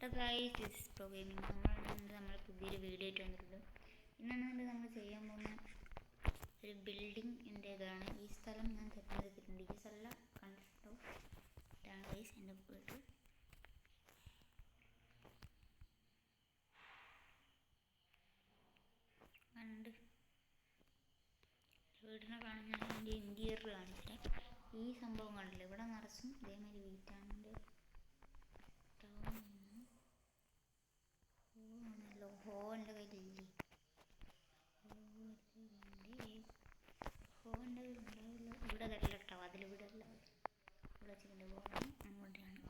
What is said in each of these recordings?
Hello guys, this is pro gaming. നമ്മൾ പുതിയൊരു video ആയിട്ട് വന്നിട്ടുണ്ട്. ഇന്നാണ് നമ്മൾ ചെയ്യാൻ പോകുന്ന ഒരു ബിൽഡിങ്ങിൻ്റെതാണ്. ഈ സ്ഥലം ഞാൻ തിരഞ്ഞെടുത്തിട്ടുണ്ട്. ഈ സ്ഥലം കണ്ടിട്ടുണ്ടോ? ഇതാണ് ഗൈസ് എൻ്റെ വീട്. കണ്ട് വീടിനെ കാണാൻ എൻ്റെ ഇൻറ്റീരിയർ കാണിച്ചിട്ട് ഈ സംഭവം കണ്ടില്ല. ഇവിടെ നിറച്ചും ഇതേമാതിരി വീട്ടാണ്. ഹോൻ്റെ കയ്യിലില്ലേ? ഹോൻ്റെ ഇവിടെ കല്ല കേട്ടോ. അതിൽ ഇവിടെ അല്ല, ഇവിടെ വെച്ചിട്ടുണ്ട്. ഹോണ് അങ്ങോട്ടാണ്.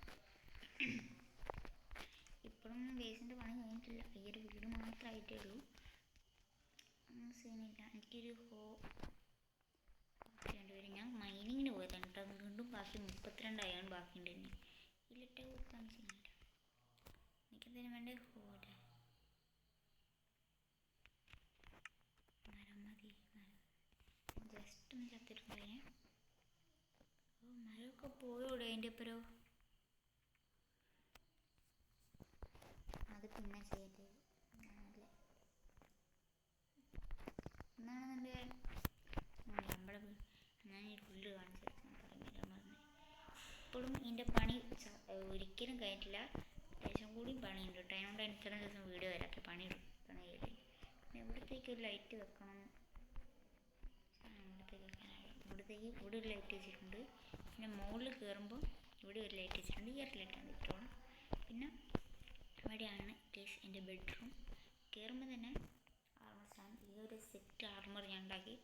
ഇപ്പോഴും ബേസിൻ്റെ പണി കഴിഞ്ഞിട്ടില്ല. ഈ ഒരു വീട് മാത്രമായിട്ടേ ഉള്ളൂ. ഒന്നും സീനില്ല. എനിക്കൊരു രണ്ടുപേരും ഞാൻ മൈനിങ്ങിന് പോയതാണ് കേട്ടോ. വീണ്ടും ബാക്കി 32 അയാണ് ബാക്കിയുണ്ട്. ഇനി ഇതിലിട്ട് കൊടുക്കാൻ സീനില്ല. എനിക്കെന്തിനും വേണ്ടേ ഹോടെ മരം മതി. ജസ്റ്റ് ഒന്ന് ചത്തിട്ടുണ്ടായേ. മരമൊക്കെ പോയോടെ അതിൻ്റെ ഇപ്പരോ. അത് പിന്നെ ചെയ്ത് അല്ലേ എന്നാണെന്നെ നമ്മളെ ഞാൻ ഈ പുല്ല് കാണിച്ചത് പറഞ്ഞു. ഇപ്പോഴും ഇതിൻ്റെ പണി ഒരിക്കലും കഴിഞ്ഞിട്ടില്ല. അത്യാവശ്യം കൂടി പണിയുണ്ട് കേട്ടോ. അതിനോണ്ട് ഇത്രയും ദിവസം വീഡിയോ വരാത്ത പണി ചെയ്ത്. പിന്നെ ഇവിടത്തേക്ക് ഒരു ലൈറ്റ് വെക്കണം. ഇവിടത്തേക്ക് ഇവിടെ ഒരു ലൈറ്റ് വെച്ചിട്ടുണ്ട്. പിന്നെ മുകളിൽ കയറുമ്പോൾ ഇവിടെ ഒരു ലൈറ്റ് വെച്ചിട്ടുണ്ട്. ഈ ഒരു ലൈറ്റാണ് ഇട്ടോണം. പിന്നെ ഇവിടെയാണ് എൻ്റെ ബെഡ്റൂം. കയറുമ്പോൾ തന്നെ ആർമർ സ്റ്റാൻഡ്. ഈ ഒരു സെറ്റ് ആർമർ ഞാൻ ഉണ്ടാക്കി.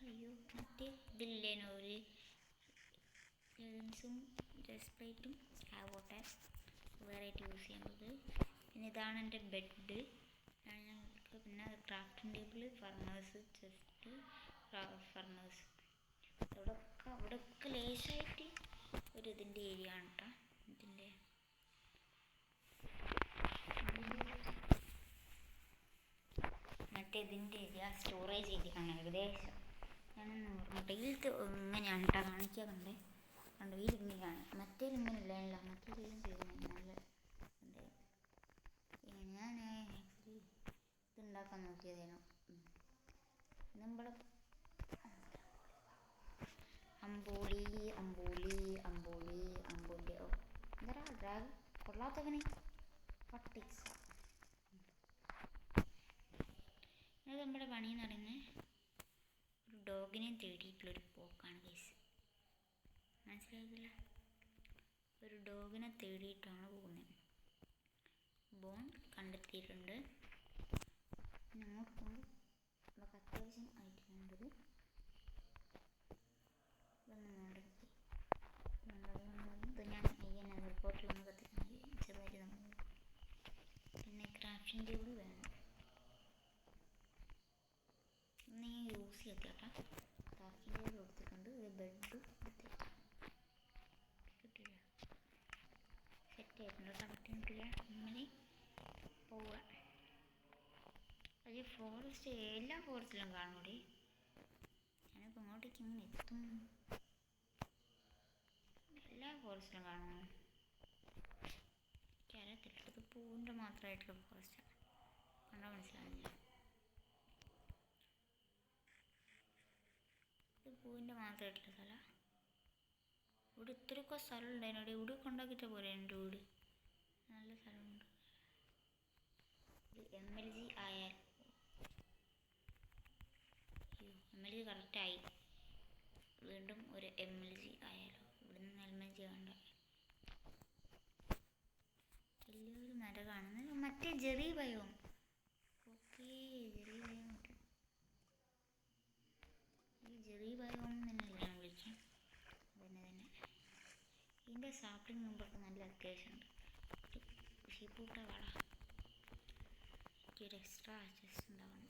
അയ്യോ, മറ്റേ ഇതില്ലേനോ ഒരു ലെൻസും ബ്രസ്റ്റ് പ്ലേറ്റും ആവട്ടെ വേറെയായിട്ട് യൂസ് ചെയ്യുന്നത്. പിന്നെ ഇതാണ് എൻ്റെ ബെഡ്. പിന്നെ ക്രാഫ്റ്റിംഗ് ടേബിൾ, ഫർണേഴ്സ്, ചെസ്റ്റ്, ഫർണേഴ്സ്. ഇവിടെയൊക്കെ ലേശായിട്ട് ഒരു ഇതിൻ്റെ ഏരിയ ആണ് കേട്ടോ. ഇതിൻ്റെ മറ്റേ ഇതിൻ്റെ ഏരിയ സ്റ്റോറേജ് ഏരിയ ആണ് ഏകദേശം. ഞാനൊന്ന് ഓർമ്മട്ടെ. ഇതിലത്തെ ഇങ്ങനെയാണ് കേട്ടോ കാണിക്കാറുണ്ട്. കണ്ടു ഇതിങ്ങനെയാണ്. മറ്റേ ഇങ്ങനെ ഇല്ല. മറ്റേ ചെയ്യുന്നത് നല്ല ഉണ്ട്. പിന്നെ ഞാൻ ആക്ച്വലി ഇതുണ്ടാക്കാൻ നോക്കിയതേനു. നമ്മളെ അമ്പോളി എന്താ ഡ്രാഗ് കൊള്ളാത്തവനെ പട്ടിക്സ്. ഇത് നമ്മുടെ പണി എന്ന് പറയുന്നത് ഒരു ഡോഗിനെ തേടിയിട്ടുള്ളൊരു പോക്കാണ് ഗൈസ്. മനസ്സിലായില്ല? ഒരു ഡോഗിനെ തേടിയിട്ടാണ് പോകുന്നത്. ബോൺ കണ്ടെത്തിയിട്ടുണ്ട്. പിന്നെ അങ്ങോട്ട് പോകുമ്പോൾ നമുക്ക് അത്യാവശ്യം ആയിട്ട് വേണ്ടത് ഇത് ഞാൻ റിപ്പോർട്ടിലൊന്ന് കത്തിക്കുന്നത് ചെറുതായിട്ട് നമ്മൾ. പിന്നെ ക്രാഫ്റ്റിംഗ് ടേബിൾ വേണം. ഇന്ന് ഞാൻ യൂസ് ചെയ്തേട്ടാ. ക്രാഫ്റ്റിംഗ് ടേബിൾ കൊടുത്തിട്ടുണ്ട്. ഒരു ബെഡ് കിട്ടില്ല, സെറ്റ് ആയിട്ടുണ്ട് കേട്ടോ. പറ്റിയിട്ടില്ല. അങ്ങനെ പോവുക. അത് ഫോറസ്റ്റ് എല്ലാ ഫോറസ്റ്റിലും കാണൂടി. ഞാനിപ്പോൾ ഇങ്ങോട്ടേക്ക് ഇങ്ങനെ എത്തും. എല്ലാ ഫോറസ്റ്റിലും കാണുന്നു. എനിക്കറിയത്തില്ല. ഇത് പൂവിൻ്റെ മാത്രമായിട്ടുള്ള ഫോറസ്റ്റാണ്. കണ്ടാൽ മനസ്സിലാവുന്നില്ല. ഇത് പൂവിൻ്റെ മാത്രമായിട്ടുള്ള സ്ഥലം. ഇവിടെ ഇത്രയൊക്കെ സ്ഥലം ഉണ്ടായിരുന്നു. ഇവിടെയൊക്കെ ഉണ്ടാക്കിയിട്ട പോലെ എൻ്റെ വീട്. നല്ല സ്ഥലമുണ്ട്. ഇത് MLG ആയാൽ MLG കറക്റ്റായി. വീണ്ടും ഒരു MLG ആയാലോ. ഇവിടെ നിന്ന് MLG വേണ്ട. വലിയൊരു മരം കാണുന്നത് മറ്റേ Jerry biome. Okay, Jerry biome. ഈ ജെറി ബയോം തന്നെയല്ലേ ഞാൻ വിളിക്കാം. തന്നെ ഇതിൻ്റെ സാപ്ലിംഗ് മുമ്പൊക്കെ നല്ല അത്യാവശ്യമുണ്ട്. ഷീപ്പൂട്ട വള എനിക്കൊരു എക്സ്ട്രാ അഡ്ജസ്റ്റ് ഉണ്ടാവണം.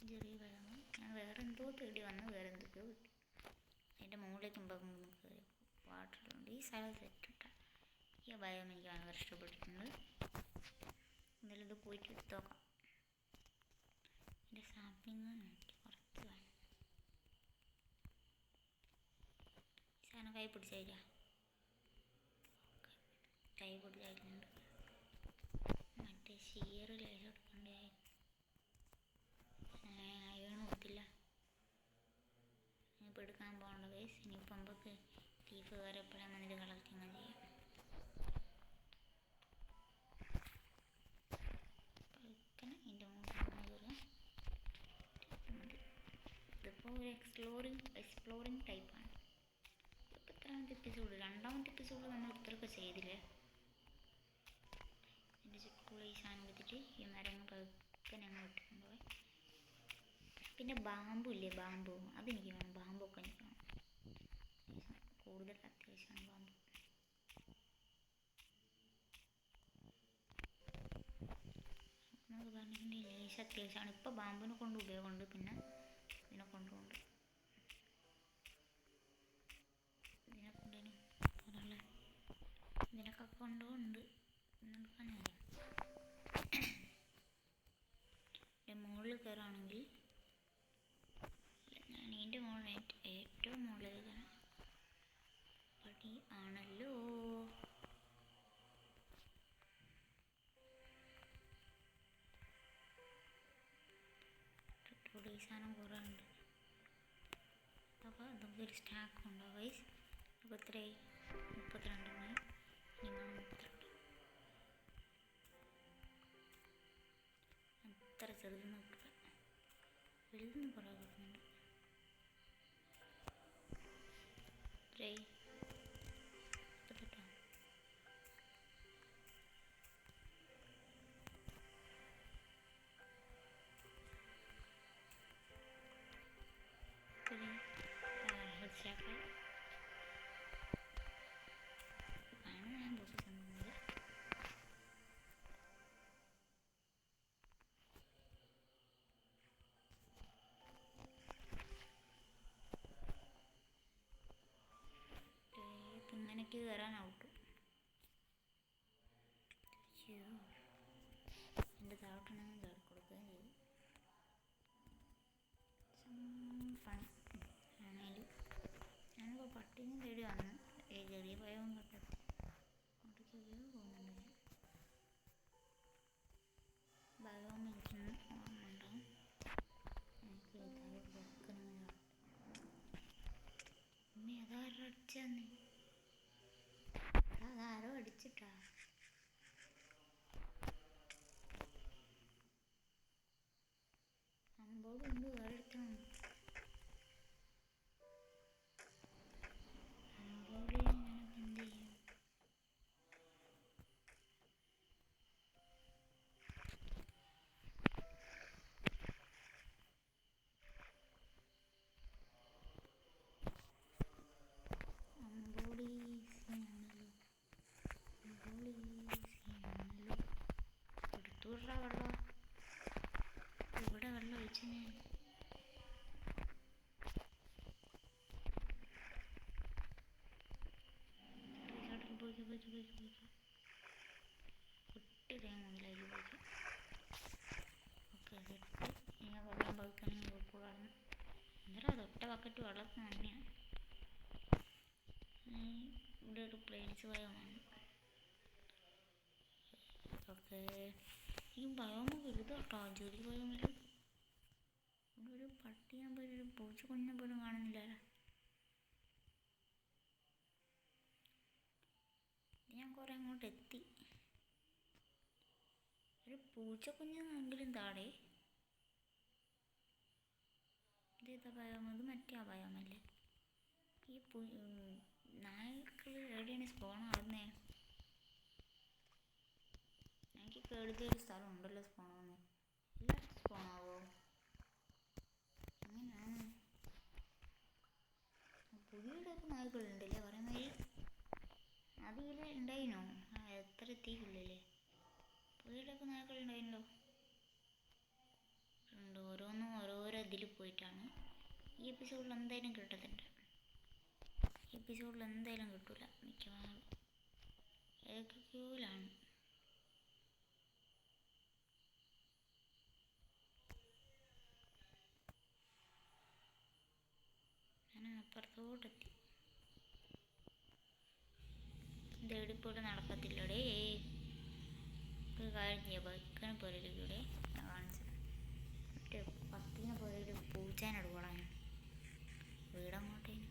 ചെറിയ ബയോം. ഞാൻ വേറെ എന്തോ തേടി വന്ന് വേറെ എന്തൊക്കെയോ കിട്ടി. അതിൻ്റെ മുകളിലേക്ക് മുമ്പ് കയറി വാട്ടറുണ്ട്. ഈ സ്ഥലം സെറ്റ് ഇട്ട ഈ ബയോം എനിക്ക് ഭയങ്കര ഇഷ്ടപ്പെട്ടിട്ടുണ്ട്. എന്തായാലും ഇത് പോയിട്ട് എടുത്ത് നോക്കാം. എൻ്റെ സാപ്ലിങ് എനിക്ക് കുറച്ച് വേണം. ഈ സാധനം കൈ പിടിച്ചില്ല. കൂടുതലായിട്ടുണ്ട്. മറ്റേ ഷീർ ലേശം എടുക്കേണ്ടതായിരുന്നു. അയൺ കൊടുത്തില്ല. ഇനിയിപ്പോൾ എടുക്കാൻ പോകണ്ട ഗൈസ്. ഇനിയിപ്പോൾ നമുക്ക് ലീഫ് കയറി എപ്പോഴും വന്നിട്ട് കളക്ടിങ് ചെയ്യാം. ഇതിൻ്റെ മുകളിൽ ഇതിപ്പോൾ ഒരു എക്സ്പ്ലോറിങ് ടൈപ്പാണ്. ഇപ്പോൾ എത്രാമത്തെ എപ്പിസോഡ്? 2ാമത്തെ എപ്പിസോഡ് നമ്മൾ ഇത്രയൊക്കെ ചെയ്തില്ലേ. എൻ്റെ ചുറ്റുള്ള ഈ സാധനം എടുത്തിട്ട് ഈ മരങ്ങൾ പതുക്കെ ഞങ്ങൾ ഇട്ടുകൊണ്ടുപോയി. പിന്നെ ബാമ്പു ഇല്ലേ, ബാമ്പു അതെനിക്ക് വേണം. ബാമ്പൊക്കെ എനിക്ക് വേണം. കൂടുതൽ അത്യാവശ്യമാണ് ബാമ്പു. നമുക്ക് പറഞ്ഞിട്ടുണ്ടെങ്കിൽ ലേശം അത്യാവശ്യമാണ്. ഇപ്പോൾ ബാമ്പുവിനെ കൊണ്ട് ഉപയോഗമുണ്ട്, പിന്നെ ഇതിനെ കൊണ്ടുകൊണ്ട് ഇതിനൊക്കെ കൊണ്ടുകൊണ്ട് എടുക്കാനറിയാം. മുകളിൽ കയറുകയാണെങ്കിൽ ഞാൻ ഇതിൻ്റെ മുകളിൽ ഏറ്റവും മുകളിൽ കയറാം. പടി ആണല്ലോ. ഈ സാധനം കുറേ ഉണ്ട്. അപ്പോൾ അതൊക്കെ ഒരു സ്റ്റാക്ക് ഉണ്ടോ വൈസ്. അപ്പോൾ എത്രയായി? 32. ഇനിയാണ് 32. അത്ര ചെറുതെന്ന് കിട്ടുക, വലുതെന്ന് കുറേ കിട്ടുന്നുണ്ട്. എത്രയായി? 48. ഇങ്ങനെയൊക്കെ കയറാനാവട്ടു. എൻ്റെ താഴോട്ടാണെങ്കിൽ കയറി കൊടുക്കുകയും ചെയ്തു. ഫൺ ആണെങ്കിലും ഞാനിപ്പോൾ പട്ടീനെ തേടി വന്ന് ചെറിയ ഭയവും കണ്ടെത്തി അങ്ങോട്ടേക്ക് പോകുന്നുണ്ട്. ഭയവും എനിക്ക് ഓർമ്മ ഉണ്ടാവും. എനിക്ക് അമ്മ അതാരോ അടിച്ചെന്ന്, അതാരോ അടിച്ചിട്ടാ. അമ്പോട് ഉണ്ട് വേറെ എടുക്കണം. അമ്പോട് ഞാനൊക്കെ എന്ത് ചെയ്യും? അമ്പോടി സീനാണല്ലോ, അമ്പോടി സീനാണല്ലോ. എടുത്തുവിട വെള്ളം. ഇവിടെ വെള്ളം ഒഴിച്ചു ഞാൻ. കുട്ടി മുതലായി പോയിക്കും. ഓക്കെ കിട്ടി. ഇങ്ങനെ വെള്ളം പകുക്കണമെങ്കിൽ കുഴപ്പമില്ലായിരുന്നു. അന്നേരം അത് ഒറ്റ ബക്കറ്റ് വെള്ളത്തിന് തന്നെയാണ്. ഇവിടെ ഒരു പ്ലേൻസ് ഭയമാണ്. ഓക്കെ, ഈ ഭയമ വലുതാട്ടോ. ചെറിയ ഭയമില്ല. ഇവിടെ ഒരു പട്ടിയാൻ പോലും ഒരു പൂച്ച കുഞ്ഞെ പോലും കാണുന്നില്ലല്ലോ. ഞാൻ കുറേ അങ്ങോട്ട് എത്തി. ഒരു പൂച്ച കുഞ്ഞെങ്കിലും താടേ. ഇതേതാ ഭയം? അത് മറ്റേ ആ ഭയമല്ലേ. ഈ നായ്ക്കൾ എവിടെയാണ് സ്പോൺ ആവുന്നേ? എനിക്ക് കരുതിയൊരു സ്ഥലം ഉണ്ടല്ലോ സ്പോൺ ആവുന്നത്. എല്ലായിടത്തും സ്പോൺ ആവോ? എങ്ങനെയാണ്? പുതിയവിടെയൊക്കെ നായ്ക്കളുണ്ടല്ലേ കുറേ മാതിരി. അതിലെ ഉണ്ടായിനോ? എത്ര എത്തിയില്ലല്ലേ. പുതിയവിടെയൊക്കെ നായ്ക്കളുണ്ടായിരുന്നല്ലോ. ഉണ്ട്, ഓരോന്നും ഓരോരോ ഇതിൽ പോയിട്ടാണ്. ഈ എപ്പിസോഡിൽ എന്തായാലും കിട്ടത്തില്ല. ഈ എപ്പിസോഡിൽ എന്തായാലും കിട്ടില്ല മിക്കവാറും. ഏകക്യൂലാണ്. ഞാൻ അപ്പുറത്തോട്ടെത്തി. തേടിപ്പോയിട്ട് നടക്കത്തില്ലടേ. ഒരു കാര്യം ചെയ്യാം, ബൈക്കിനെ പോരൂടെ ഞാൻ കാണിച്ചത്. മറ്റേ പത്തിനെ പോലെ ഒരു പൂച്ചാനെടുക്കണം വീടങ്ങോട്ടേന്.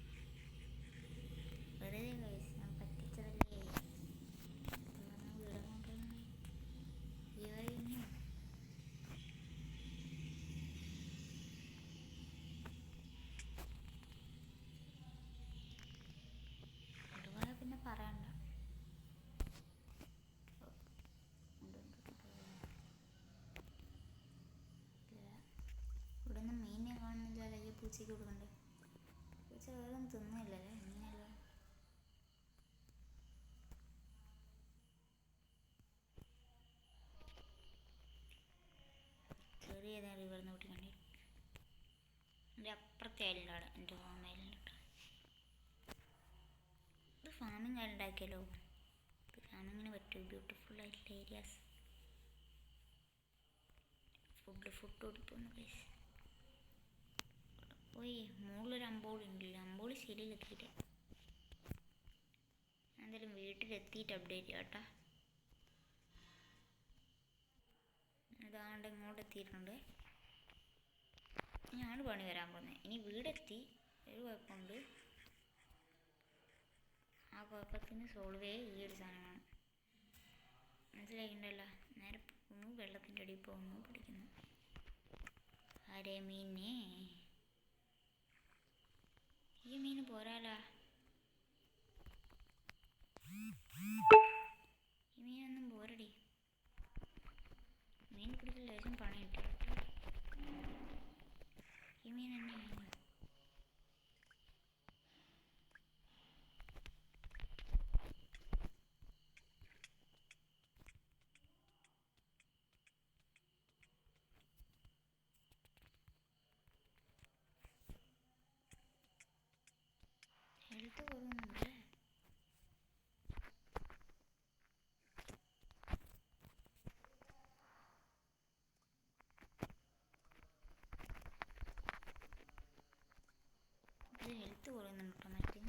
വെറുതെ കഴിച്ച് ഞാൻ പറ്റിച്ചതല്ലേ. വീടങ്ങോട്ടേന് ഈ വഴി തന്നെയാണ്. അതുപോലെ പിന്നെ പറയണ്ട. ഇവിടെ നിന്ന് മീനിനെ കാണുന്നില്ല, അല്ലെങ്കിൽ പൂച്ചയ്ക്ക് കൊടുക്കണ്ടേ? പൂച്ച വേറെ ഒന്നും തിന്നില്ലല്ലേ, മീനല്ലേ. ചെറിയ റിവറിന്ന് കൂട്ടി കണ്ടി എൻ്റെ അപ്പുറത്തെ അയലിലാണ് എൻ്റെ ഫാമയിലുണ്ട്. ഇത് ഫാമിങ് ഉണ്ടാക്കിയല്ലോ. ഇത് ഫാമിങ്ങിന് പറ്റും. ബ്യൂട്ടിഫുൾ ആയിട്ടുള്ള ഏരിയാസ്. ഫുഡ് കൊടുക്കുന്നു ഗൈസ്. പോയി മുകളിലൊരു അമ്പോളി ഉണ്ടല്ലോ, അമ്പോളി ശരിയിലെത്തിയിട്ട് എന്തായാലും വീട്ടിലെത്തിയിട്ട് അപ്ഡേറ്റ് ചെയ്യാം കേട്ടോ. ഇതാണ്ട് ഇങ്ങോട്ട് എത്തിയിട്ടുണ്ട്. ഞാണ് പണി വരാൻ പോകുന്നത്. ഇനി വീടെത്തി. ഒരു കുഴപ്പമുണ്ട്. ആ കുഴപ്പത്തിന് സോൾവ് ഈ ഒരു സാധനമാണ്. മനസ്സിലായിട്ടുണ്ടല്ലോ. നേരെ പോകുന്നു, വെള്ളത്തിൻ്റെ അടിയിൽ പോകുന്നു, പിടിക്കുന്നു. ആരേ മീനെ? ഈ മീൻ പോരാലാ. ഈ മീനൊന്നും പോരടി. മീൻ പിടിക്കൽ ലേശം പണി കിട്ടി. ഈ മീൻ തന്നെയാണ്. ഹെൽത്ത് കുറവുന്നുണ്ട്. ഹെൽത്ത് കുറയുന്നുണ്ട് കേട്ടോ.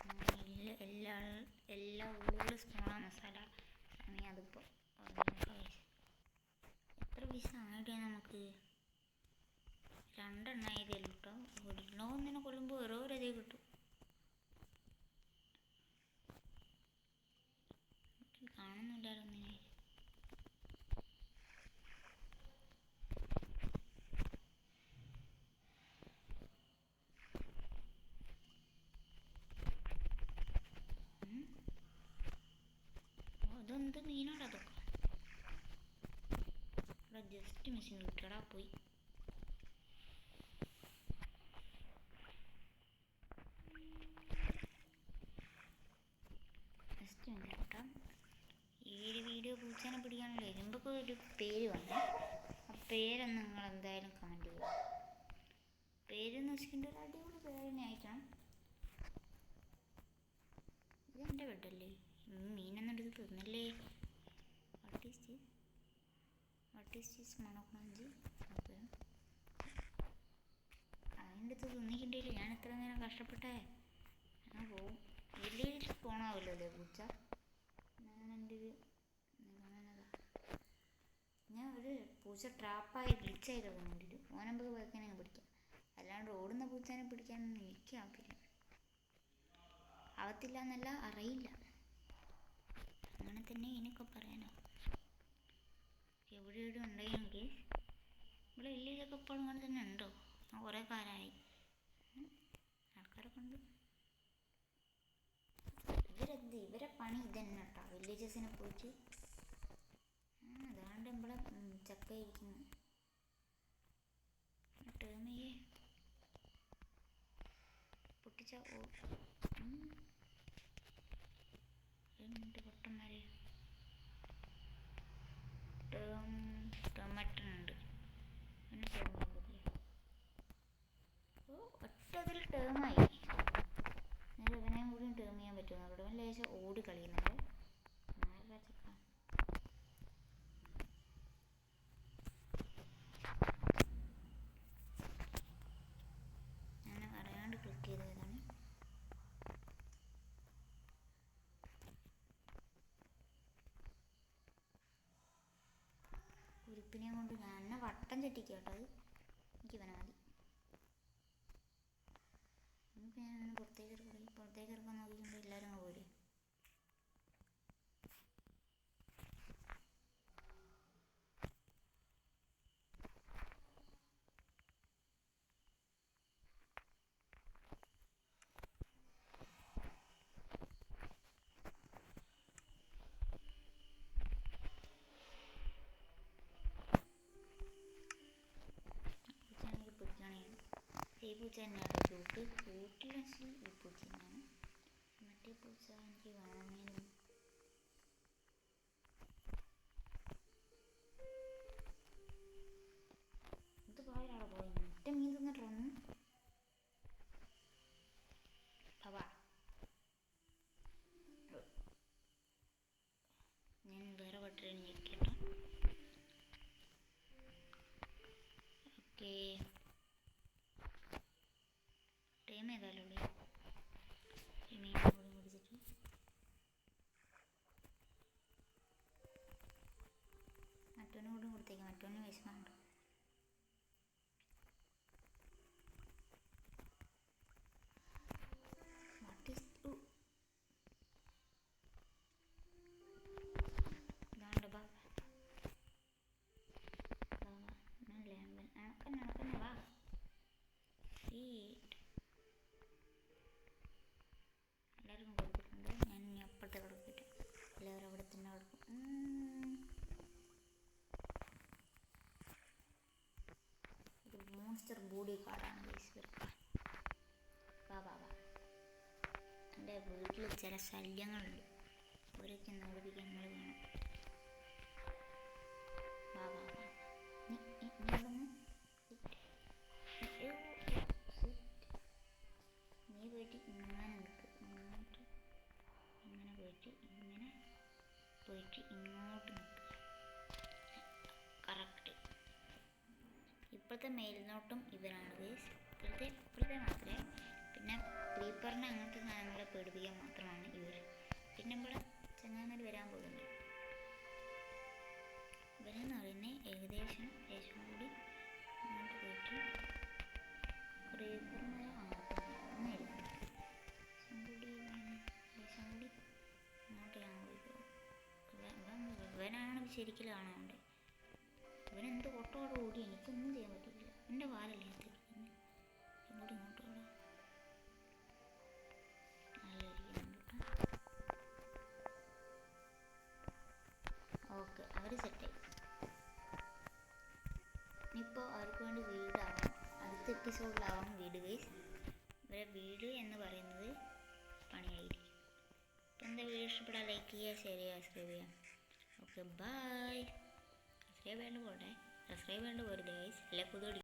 മറ്റേ എല്ലാ ഉള്ളിൽ സ്പൂണാ മസാല. അതിപ്പോൾ എത്ര പീസ് ആയിട്ട് നമുക്ക് 2 എണ്ണ കേട്ടോ. ഒന്നിനെ കൊള്ളുമ്പോൾ ഓരോരതേ കിട്ടും. കാണുന്നില്ലായിരുന്നു. അതെന്ത് മീനാണ് അതൊക്കെ? ഇവിടെ ജസ്റ്റ് മിസ്സിങ് കിട്ടടാ. പോയി ജസ്റ്റ് മിസ്സിങ് കിട്ടാം. ഈ ഒരു വീഡിയോ പൂച്ചേനെ പിടിക്കാനുള്ള എരുമ്പൊക്കെ ഒരു പേര് വന്നു. ആ പേരൊന്ന് നിങ്ങൾ എന്തായാലും കമൻറ്റ് ചെയ്യുക. പേരെന്ന് വെച്ചിട്ടുണ്ടെങ്കിൽ ഒരു അടിപൊളി പേര് തന്നെ അയക്കണം. ഇതെൻ്റെ ബെഡല്ലേ. മീനൊന്നും എടുത്ത് തിന്നല്ലേ. വാട്ട് ഈസ് ദിസ് മണക്കുണഞ്ചി? ഓക്കെ, അതിൻ്റെ അടുത്ത് തിന്നിക്കണ്ടേലും ഞാൻ എത്ര നേരം കഷ്ടപ്പെട്ടേ. ഞാൻ പോവും. വലിയ പോണാവല്ലോ അല്ലേ പൂച്ച. ഞാൻ ഒരു പൂച്ച ട്രാപ്പായി ഗ്ലിച്ചായി തുടങ്ങിയിട്ട് ഓനമ്പത് പോയക്കാൻ അങ്ങ് പിടിക്കാം. അല്ലാണ്ട് ഓടുന്ന പൂച്ചേനെ പിടിക്കാനൊന്നും എനിക്ക് ആക്കില്ല. ആവത്തില്ല എന്നല്ല, അറിയില്ല. അങ്ങനെ തന്നെ എനിക്ക് പറയാനോ. എവിടെ ഉണ്ടെങ്കിൽ ഇവിടെ ഇല്ലൊക്കെ ഇപ്പോഴും അങ്ങനെ തന്നെ ഉണ്ടോ? ഞാൻ കുറേ കാലമായി. ആൾക്കാരൊക്കെ ഉണ്ട്. ഇവരെ പണി ഇതന്നെ കേട്ടോ. വില്ലേജസിനെ പോയിട്ട് അതാണ്ട് നമ്മളെ ചക്ക ഇരിക്കുന്നു. ടേമയെ പൊട്ടിച്ച എന്നിട്ട് പൊട്ടന്മാരെ ടൊമാറ്റോണ്ട് ഒറ്റതിൽ ടേമായി. ഇവനെയും കൂടിയും ടേം ചെയ്യാൻ പറ്റുമോ? അവിടെ ലേശം ഓടി കളിക്കുന്നുണ്ട്. ചക്ക ഗ്രൂപ്പിനെ കൊണ്ട് ഞാൻ എന്നെ വട്ടം ചുറ്റിക്കും കേട്ടോ. അത് എനിക്ക് ഇവനെ മതി. ഇനിയിപ്പോൾ ഞാൻ ഇവനെ പുറത്തേക്ക് ഇറക്കാൻ നോക്കിയിട്ടുണ്ട്. എല്ലാവരും പോരെ. ഈ പൂച്ച തന്നെയാണ് കൂട്ടിൽ ഈ പൂച്ച തന്നെയാണ്. മറ്റേ പൂച്ച എനിക്ക് വേണമെങ്കിലും ഇത് പോയാലോ പോയി ഒറ്റ മീൻ തിന്നിട്ട് വന്നു. ഞാൻ വേറെ ബട്ടറിന് ഞെക്കിട്ടോ. ഓക്കെ ടൈം ഏതായാലും മീൻ കൂടി പിടിച്ചിട്ട് മറ്റൊന്നും കൂടി കൊടുത്തേക്കാം. മറ്റൊന്ന് വിശന്നുണ്ട്. എല്ലാവർക്കും കൊടുത്തിട്ടുണ്ട്. ഞാൻ ഇനി അപ്പുറത്തെ കൊടുത്തിട്ട് എല്ലാവരും അവിടെ തന്നെ കൊടുക്കും. ഒരു മോൺസ്റ്റർ ബോഡി കാർഡാണ് എൻ്റെ വീട്ടിൽ ചില ശല്യങ്ങളുണ്ട്. അവരൊക്കെ നോടിപ്പിക്കാൻ നമ്മൾ വേണം. നീ പോയിട്ട് ഇങ്ങനെ നിൽക്ക്. ഇങ്ങനെ പോയിട്ട് ഇങ്ങോട്ട് നിൽക്കുക. കറക്റ്റ്. ഇപ്പോഴത്തെ മേൽനോട്ടം ഇവനാണ് ഗൈസ്. ഇപ്പോഴത്തെ മാത്രമേ. പിന്നെ ക്രീപ്പറിനെ അങ്ങനത്തെ സാധനങ്ങളെ പേടിപ്പിക്കാൻ മാത്രമാണ് ഇവർ. പിന്നെ ഇവിടെ ചങ്ങാതിമാർ വരാൻ പോകുന്നുണ്ട്. ഇവരെന്ന് പറയുന്നത് ഏകദേശം കൂടി ഇങ്ങോട്ട് പോയിട്ട് ക്രീപ്പറിനെ ഇവനാണ് ശരിക്കും കാണാണ്ട്. ഇവനെന്ത് കൊട്ടോടെ ഓടി എനിക്കൊന്നും ചെയ്യാൻ പറ്റില്ല. എൻ്റെ വാലല്ലേ ഇങ്ങോട്ട് ഇങ്ങോട്ട് ഓക്കെ അവർ സെറ്റായി. ഇനിയിപ്പോൾ അവർക്ക് വേണ്ടി വീടാവാം. അടുത്ത എപ്പിസോഡിലാവാം വീട് ഗൈസ്. ഇവരെ വീട് എന്ന് പറയുന്നത് പണിയായിരിക്കും. ഇപ്പം എന്താ വീഡിയോ ഇഷ്ടപ്പെടാൻ ലൈക്ക് ചെയ്യുക, ഷെയർ ചെയ്യുക, സബ്സ്ക്രൈബ് ചെയ്യുക. Okay bye. സബ്സ്ക്രൈബ് ചെയ്യേണ്ട പോട്ടെ. സബ്സ്ക്രൈബ് ചെയ്യേണ്ട പോരുത് ഗൈസ്. അല്ലെ പുതുപടി